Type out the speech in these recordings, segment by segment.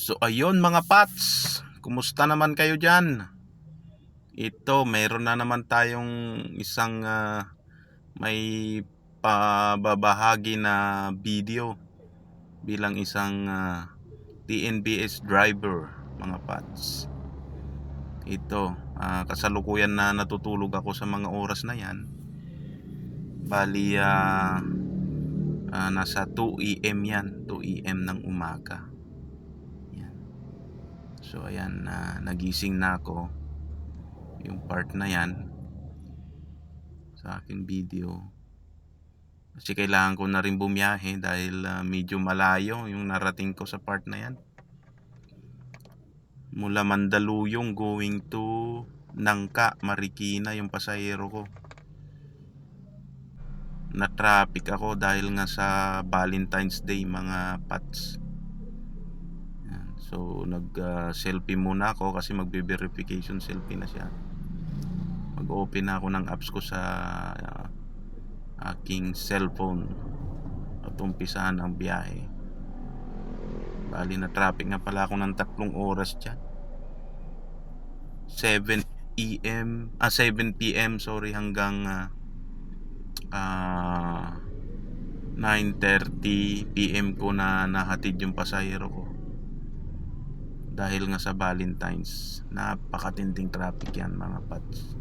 So ayun mga Pats, kumusta naman kayo dyan? Ito, mayroon na naman tayong isang may pababahagi na video bilang isang TNBS driver mga Pats. Ito, kasalukuyan na natutulog ako sa mga oras na yan. Bali, nasa 2 AM yan, 2 AM ng umaga. So ayan, nagising na ako. Yung part na yan sa aking video kasi kailangan ko na rin bumiyahe dahil medyo malayo yung narating ko sa part na yan. Mula Mandaluyong going to Nangka, Marikina yung pasahero ko. Na traffic ako dahil nga sa Valentine's Day mga Pats. So nag selfie muna ako kasi magbe-verification selfie na siya. Mag-open na ako ng apps ko sa aking cellphone at umpisahan ang biyahe. Bali na traffic nga pala ako ng 3 oras dyan. 7 PM sorry, hanggang 9:30 PM ko na nahatid yung pasahero ko. Dahil nga sa Valentine's, napakatinding traffic yan mga Pats.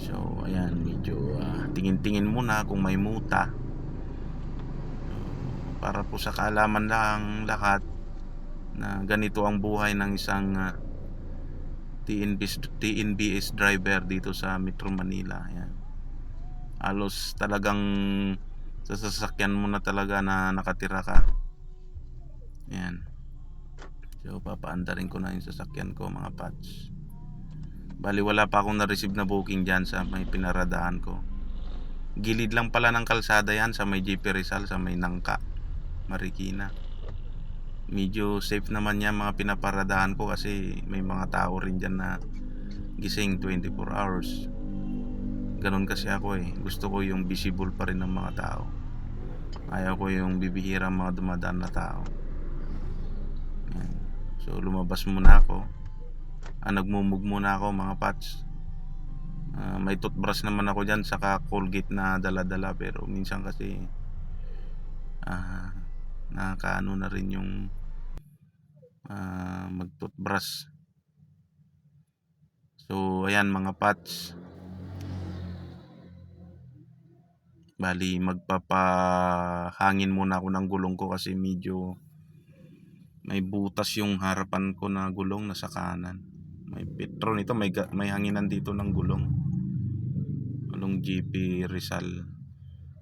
So ayan, medyo tingin-tingin muna kung may muta, para po sa kaalaman lang lahat na ganito ang buhay ng isang TNBS driver dito sa Metro Manila. Ayan. Halos talagang sa sasakyan mo na talaga na nakatira ka. Ayan. So papaandarin ko na yung sasakyan ko mga Pats. Bali wala pa akong na-receive na booking dyan sa may pinaradahan ko. Gilid lang pala ng kalsada yan sa may JP Rizal, sa may Nangka, Marikina. Medyo safe naman yan mga pinaparadahan ko kasi may mga tao rin dyan na gising 24 hours. Ganon kasi ako eh. Gusto ko yung visible pa rin ng mga tao. Ayaw ko yung bibihirang mga dumadaan na tao. Yan. So lumabas muna ako. Nagmumug muna ako mga Pats. May toothbrush naman ako dyan, saka Colgate na dala-dala, pero minsan kasi nakakaano na rin yung mag-toothbrush. So ayan mga Pats, bali magpapahangin muna ako ng gulong ko kasi medyo may butas yung harapan ko na gulong, nasa kanan. May Petron ito, may hanginan dito ng gulong along JP Rizal.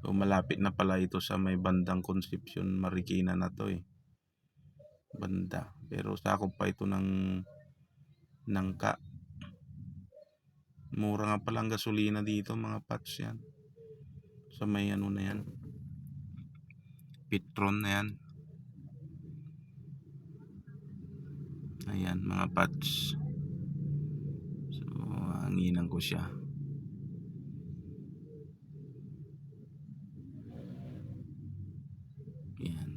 So malapit na pala ito sa may bandang Concepcion, Marikina na to eh, banda. Pero sakop pa ito ng Nangka. Mura nga pala ang gasolina dito mga Pats. Yan sa may ano na yan, Petron na yan. Ayan mga Pats. So hanginan ko siya. Ayan.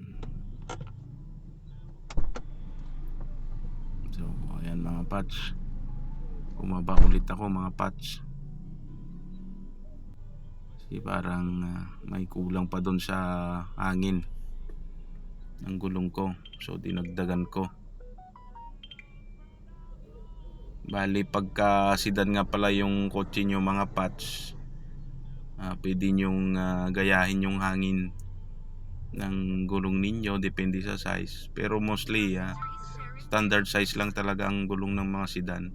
So ayan mga Pats, bumaba ulit ako mga Pats kasi parang may kulang pa doon sa hangin ng gulong ko. So dinagdagan ko. Bali pagka sedan nga pala yung kotse nyo mga Pats, pwede nyong gayahin yung hangin ng gulong ninyo, depende sa size. Pero mostly standard size lang talaga ang gulong ng mga sedan.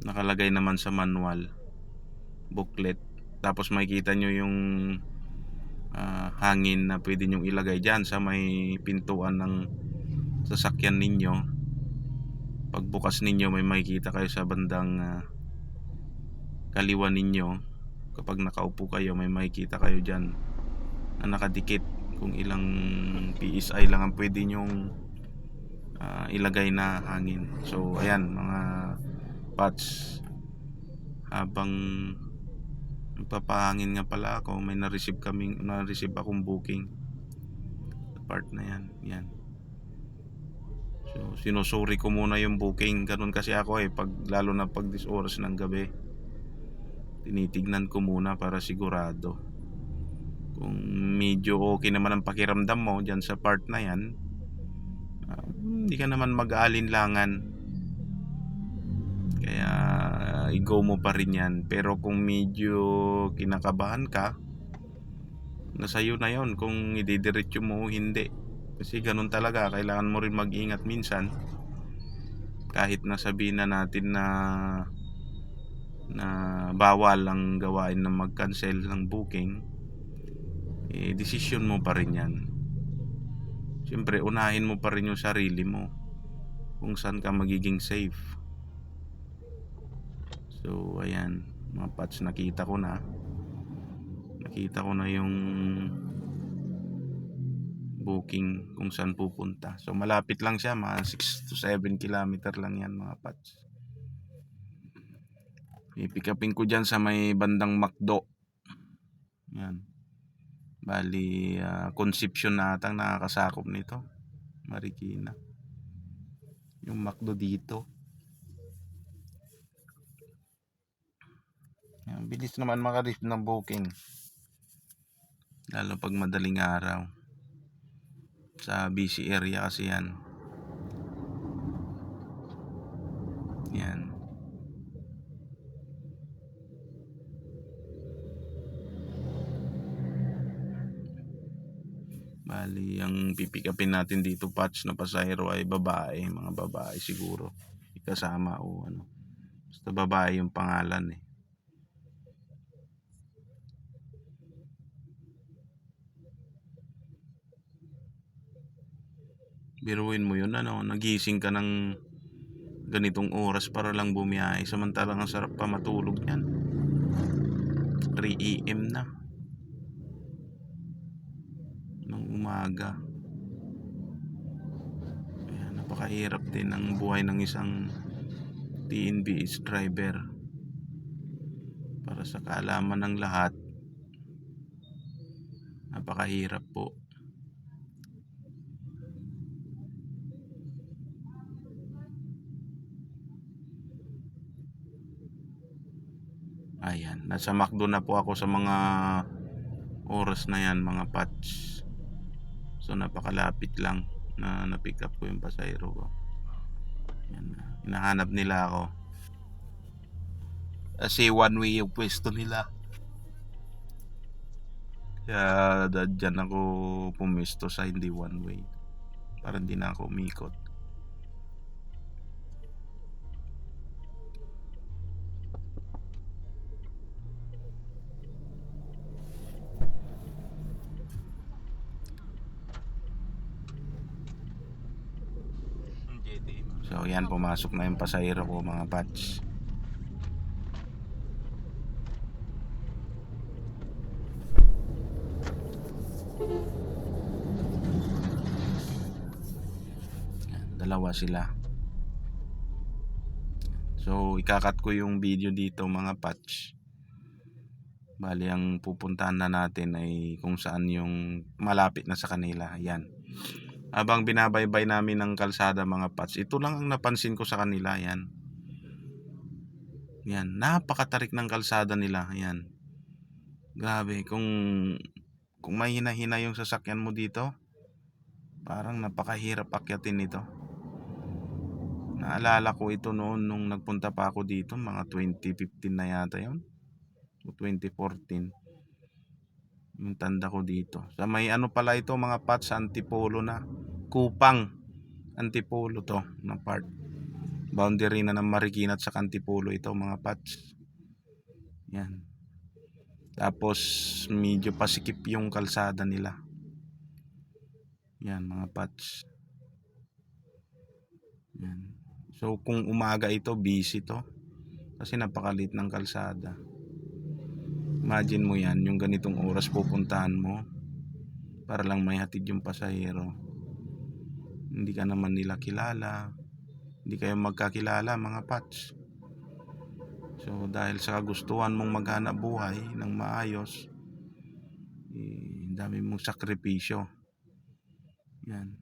Nakalagay naman sa manual booklet. Tapos makikita nyo yung hangin na pwede nyong ilagay dyan sa may pintuan ng sasakyan ninyo. Pagbukas ninyo may makikita kayo sa bandang kaliwa ninyo. Kapag nakaupo kayo may makikita kayo dyan na nakadikit kung ilang PSI lang ang pwede nyong ilagay na hangin. So ayan mga Pats, habang nagpapahangin nga pala ako, may na-receive akong booking sa part na yan. Yan. So sinusuri ko muna yung booking. Ganun kasi ako pag, lalo na pag this oras ng gabi, tinitignan ko muna para sigurado. Kung medyo okay naman ang pakiramdam mo dyan sa part na yan, hindi ka naman mag-aalinlangan, kaya i-go mo pa rin yan. Pero kung medyo kinakabahan ka, nasa iyo na yon kung ididiretso mo o hindi. Kasi ganun talaga, kailangan mo rin mag-ingat minsan. Kahit nasabihin na natin na bawal ang gawain na mag-cancel ng booking, desisyon mo pa rin yan. Siyempre unahin mo pa rin yung sarili mo, kung saan ka magiging safe. So ayan mga Pats, nakita ko na yung booking kung saan pupunta. So malapit lang siya, mga 6 to 7 kilometer lang yan mga Pats. I-pick upin ko dyan sa may bandang McDo. Yan, bali Concepcion na atang nakakasakop nito, Marikina yung McDo dito. Yan, bilis naman maka-reach ng booking, lalo pag madaling araw sa busy area kasi yan. Yan, bali ang pipick upin natin dito Pats na pasahero ay babae, mga babae siguro kasama o ano, basta babae yung pangalan Biruin mo yun, nagising ka ng ganitong oras para lang bumiyahe, samantalang ang sarap pa matulog yan. 3 AM na ng umaga. Kaya napakahirap din ang buhay ng isang TNBS driver. Para sa kaalaman ng lahat, napakahirap po. Ayan, nasa McDo na po ako sa mga oras na yan mga Pats. So napakalapit lang na na-pick up ko yung pasahero ko. Yan, hinahanap nila ako kasi one way yung pwesto nila, kaya dyan ako pumesto sa hindi one way para hindi na ako umikot. So yan, pumasok na yung pasahero ko mga Pats. Dalawa sila. So ikakat ko yung video dito mga Pats. Bali ang pupuntahan na natin ay kung saan yung malapit na sa kanila. Yan, habang binabaybay namin ng kalsada mga Pats, ito lang ang napansin ko sa kanila. Yan, napakatarik ng kalsada nila. Yan, grabe, kung may hina-hina yung sasakyan mo dito, parang napakahirap akyatin nito. Naalala ko ito noon nung nagpunta pa ako dito, mga 2015 na yata yun o 2014. Yung tanda ko dito sa may pala ito mga Pats, Antipolo na, Kupang, Antipolo to na part, boundary na ng Marikina at sa Antipolo ito mga Pats. Yan, tapos medyo pasikip yung kalsada nila. Yan mga Pats. Yan. So kung umaga ito, busy to kasi napakalit ng kalsada. Imagine mo yan, yung ganitong oras pupuntahan mo para lang may hatid yung pasahero. Hindi ka naman nila kilala, hindi kayo magkakilala mga Pats. So dahil sa kagustuhan mong maghanap buhay ng maayos, dami mong sakripisyo. Yan,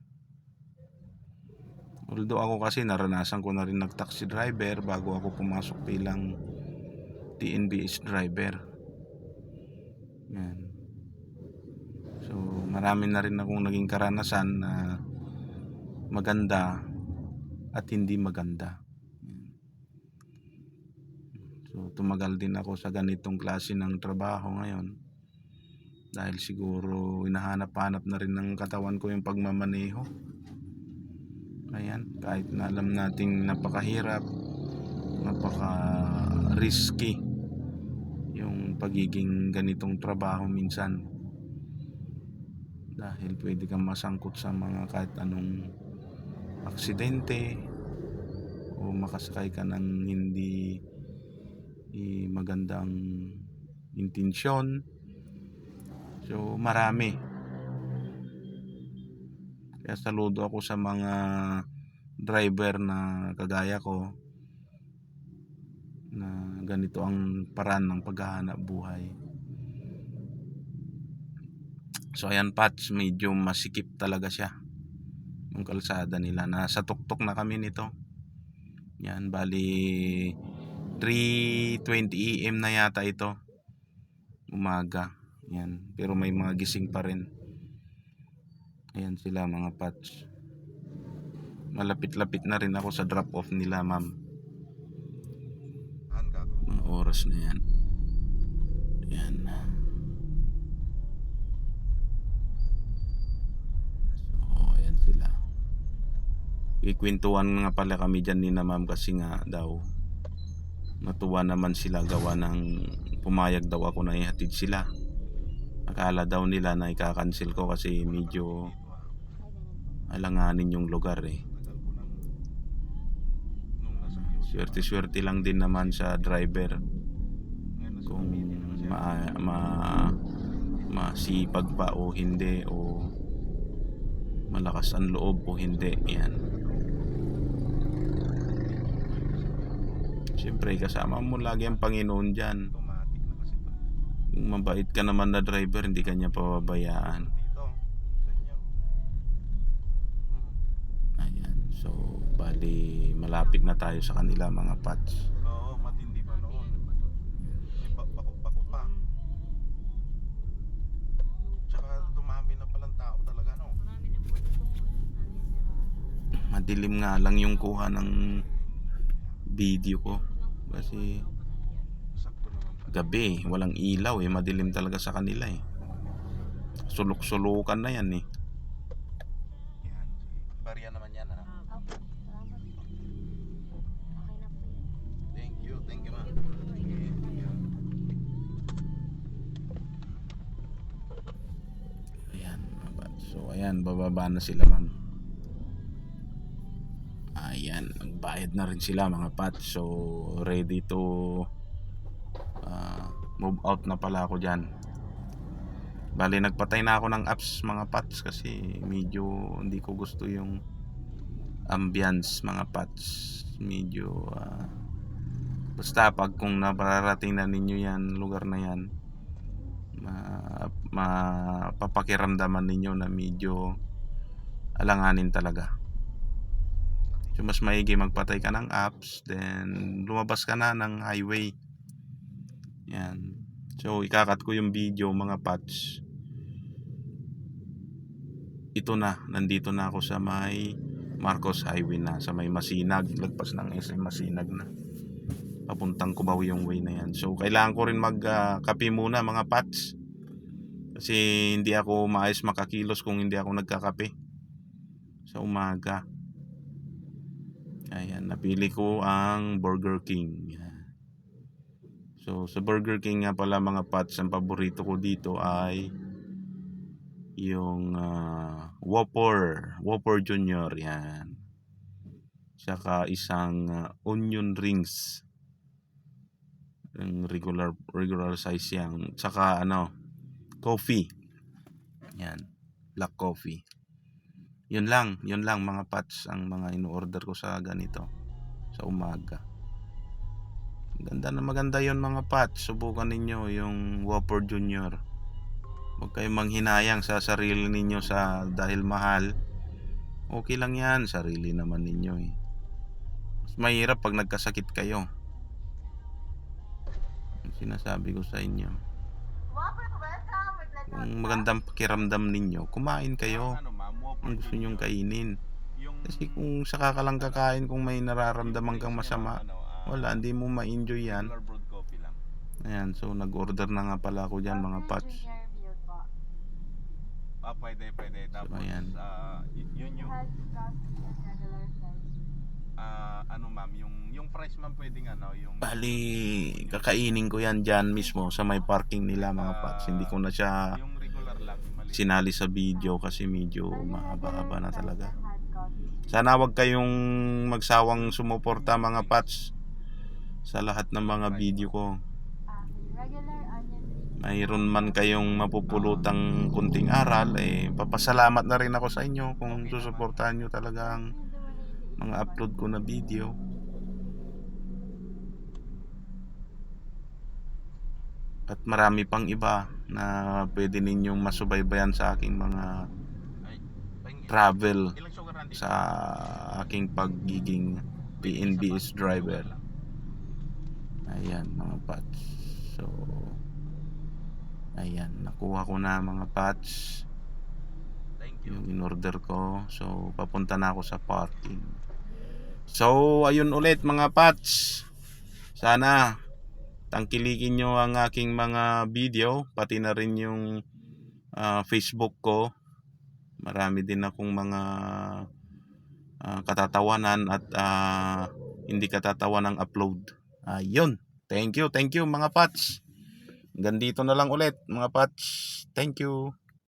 Although ako kasi naranasan ko na rin nag-taxi driver bago ako pumasok bilang TNBS driver. Yan. So marami na rin akong naging karanasan na maganda at hindi maganda. So tumagal din ako sa ganitong klase ng trabaho ngayon dahil siguro hinahanap-hanap na rin ng katawan ko yung pagmamaneho. Ayan, kahit na alam nating napakahirap, napaka-risky yung pagiging ganitong trabaho minsan, dahil pwede kang masangkot sa mga kahit anong aksidente o makasakay ka ng hindi magandang intensyon. So marami, kaya saludo ako sa mga driver na kagaya ko na ganito ang paraan ng paghahanap buhay. So ayan Pats, medyo masikip talaga siya yung kalsada nila. Nasa tuktok na kami nito. Yan, bali 3:20 AM na yata ito, umaga. Yan, pero may mga gising pa rin. Ayan sila mga Pats. Malapit-lapit na rin ako sa drop off nila, ma'am. Mga oras na yan. Ayan. So ayan sila. Ikwentuhan nga pala kami dyan ni na ma'am kasi nga daw natuwa naman sila gawa ng pumayag daw ako na ihatid sila. Akala daw nila na ika-cancel ko kasi medyo alanganin yung lugar eh. Swerte-swerte lang din naman sa driver kung masipag pa o hindi, o malakas ang loob o hindi. Yan. Siyempre kasama mo lagi ang Panginoon dyan. Kung mabait ka naman na driver, hindi ka niya pababayaan. Ayan, so bali malapit na tayo sa kanila mga Pats. Oo, matindi pa noon. May bako-bako pa. Tsaka dumami na palang tao talaga, no? Madilim nga lang yung kuha ng video ko kasi Sakto naman pala. gabi, walang ilaw eh, madilim talaga sa kanila eh. Sulok-sulukan na yan eh. Yan. Barya naman yan, ano? Thank you, ma'am. Ayan, so ayan, bababa na sila ma'am. Ayan, nagbayad na rin sila mga Pats. So ready to move out na pala ako dyan. Bali nagpatay na ako ng apps mga Pats kasi medyo hindi ko gusto yung ambience mga Pats. Medyo basta pag kung napararating na ninyo yan, lugar na yan, mapapakiramdaman ninyo na medyo alanganin talaga. So mas maigi magpatay ka ng apps, then lumabas ka na ng highway. Yan. So ikakat ko yung video mga Pats. Ito na, nandito na ako sa may Marcos Highway na, sa may Masinag, lagpas ng SM Masinag na. Papuntang Cubao yung way na yan. So kailangan ko rin magkape muna mga Pats. Kasi hindi ako maayos makakilos kung hindi ako nagkakape sa umaga. Ayan, napili ko ang Burger King. So sa Burger King nga pala mga Pats, ang paborito ko dito ay yung Whopper Junior. Yan. Saka isang onion rings. Yung regular size yan. Saka coffee. Yan, black coffee. Yun lang mga Pats ang mga ino-order ko sa ganito sa umaga. Maganda yun mga Pats. Subukan ninyo yung Whopper Junior. Huwag kayong manghinayang sa sarili ninyo dahil mahal. Okay lang yan, sarili naman ninyo eh. Mas mahirap pag nagkasakit kayo. Yung sinasabi ko sa inyo. Kung magandang pakiramdam ninyo, kumain kayo Ano ma'am, kung Whopper gusto din nyong yun. kainin. Yung Kasi kung saka ka lang kakain kung may nararamdaman kang price niya, masama, ma'am, wala, hindi mo ma-enjoy yan. regular brewed coffee lang. Ayan, so nag-order na nga pala ako dyan mga Pats. Pwede. Tapos, ayan. yun yung, ano ma'am, yung price ma'am pwedeng ano, yung, Bali, kakainin ko yan dyan mismo sa may parking nila mga Pats. Hindi ko na siya yung regular lang, yung maliit. sinali sa video kasi medyo mahaba-haba na talaga. Sana wag kayong magsawang sumuporta mga Pats sa lahat ng mga video ko. Mayroon man kayong mapupulutang kunting aral, papasalamat na rin ako sa inyo kung susuportahan nyo talaga ang mga upload ko na video. At marami pang iba na pwede ninyong masubaybayan sa aking mga Ay, travel ilang sugar nandito? sa aking pagiging PNBS driver. Ayan mga Pats. So, ayan, nakuha ko na mga Pats Thank you. yung in-order ko. So, papunta na ako sa parking. So, ayun ulit mga Pats. Sana tangkilikin nyo ang aking mga video, pati na rin yung Facebook ko. Marami din akong mga katatawanan at hindi katatawanan upload. Ayun. Thank you mga Pats. Hanggang dito na lang ulit mga Pats. Thank you.